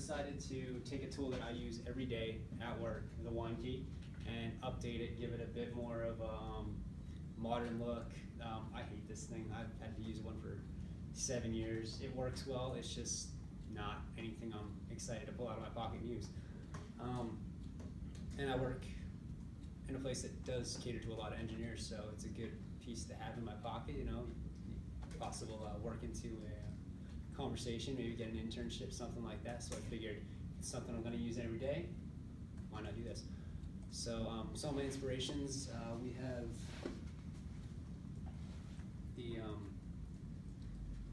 decided to take a tool that I use every day at work, the wine key, and update it, give it a bit more of a modern look. I hate this thing. I've had to use one for 7 years. It works well, it's just not anything I'm excited to pull out of my pocket and use. And I work in a place that does cater to a lot of engineers, so it's a good piece to have in my pocket, you know, possible work into a conversation, maybe get an internship, something like that. So I figured it's something I'm gonna use every day, why not do this? So some of my inspirations, we have the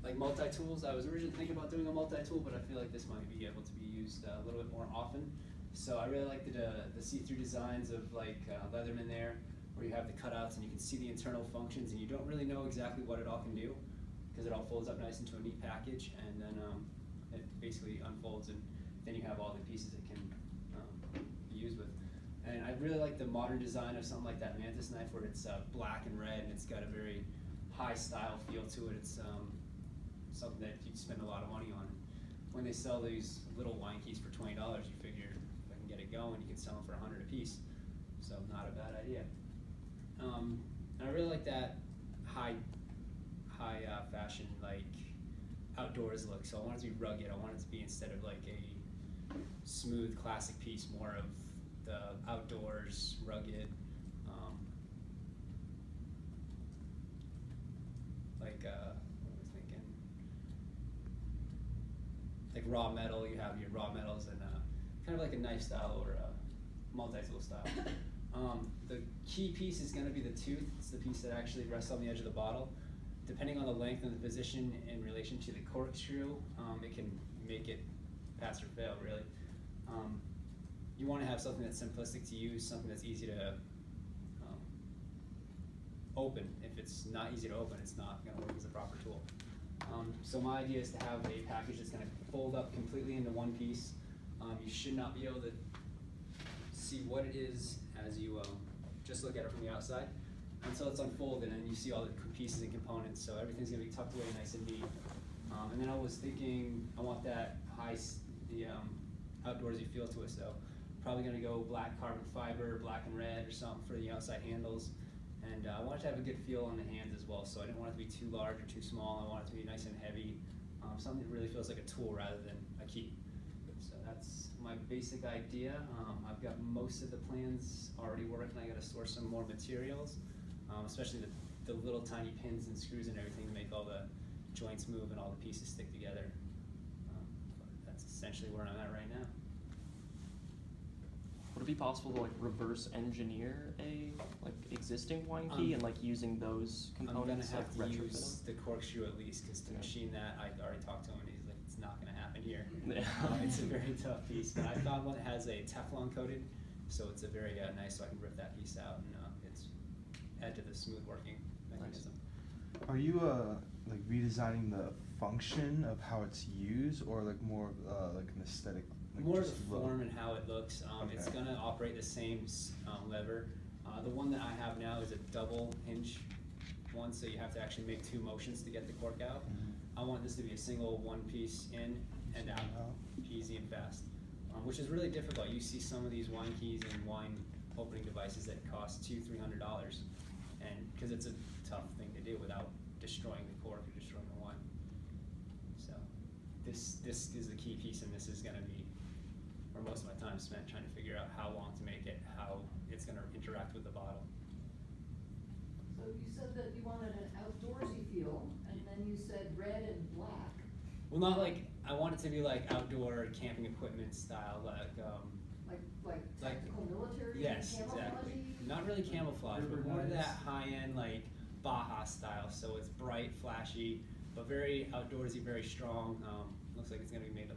like multi-tools. I was originally thinking about doing a multi-tool, but I feel like this might be able to be used a little bit more often. So I really like the see-through designs of like Leatherman there, where you have the cutouts and you can see the internal functions and you don't really know exactly what it all can do, because it all folds up nice into a neat package, and then it basically unfolds, and then you have all the pieces it can be used with. And I really like the modern design of something like that Mantis knife, where it's black and red and it's got a very high style feel to it. It's something that you'd spend a lot of money on. When they sell these little wine keys for $20, you figure if I can get it going, you can sell them for $100 a piece. So not a bad idea. And I really like that high fashion, like outdoors look. So I want it to be rugged. I want it to be, instead of like a smooth classic piece, more of the outdoors, rugged, like what was I thinking? Like raw metal. You have your raw metals and kind of like a knife style or a multi-tool style. The key piece is going to be the tooth. It's the piece that actually rests on the edge of the bottle. Depending on the length and the position in relation to the corkscrew, it can make it pass or fail, really. You want to have something that's simplistic to use, something that's easy to open. If it's not easy to open, it's not going to work as a proper tool. So my idea is to have a package that's going to fold up completely into one piece. You should not be able to see what it is as you just look at it from the outside, until it's unfolded and you see all the pieces and components. So everything's going to be tucked away nice and neat. And then I was thinking I want that outdoorsy feel to it. So probably going to go black carbon fiber, black and red or something for the outside handles. And I want it to have a good feel on the hands as well. So I didn't want it to be too large or too small. I want it to be nice and heavy. Something that really feels like a tool rather than a key. So that's my basic idea. I've got most of the plans already working. I got to source some more materials, especially the little tiny pins and screws and everything to make all the joints move and all the pieces stick together. But that's essentially where I'm at right now. Would it be possible to like reverse engineer a like existing wine key and like using those components? I'm gonna have to like, use the corkscrew at least, because to machine that, I already talked to him and he's like, it's not gonna happen here. It's a very tough piece, but I found one that has a Teflon coated, so it's a very nice, so I can rip that piece out and it's add to the smooth working mechanism. Nice. Are you like redesigning the function of how it's used, or like more like an aesthetic? Like more of the form and how it looks. Okay. It's going to operate the same lever. The one that I have now is a double hinge one, so you have to actually make 2 motions to get the cork out. I want this to be a single one piece in and out, easy and fast, which is really difficult. You see some of these wine keys and wine opening devices that cost $200–300, and because it's a tough thing to do without destroying the cork or destroying the wine. So this is the key piece, and this is going to be where most of my time spent trying to figure out how long to make it, how it's going to interact with the bottle. So you said that you wanted an outdoorsy feel, and then you said red and black. Well, not like, I want it to be like outdoor camping equipment style, Like tactical military? Yes, camouflage-y? exactly. Not really camouflage, but more that high-end like Baja style. So it's bright, flashy, but very outdoorsy, very strong. Looks like it's going to be made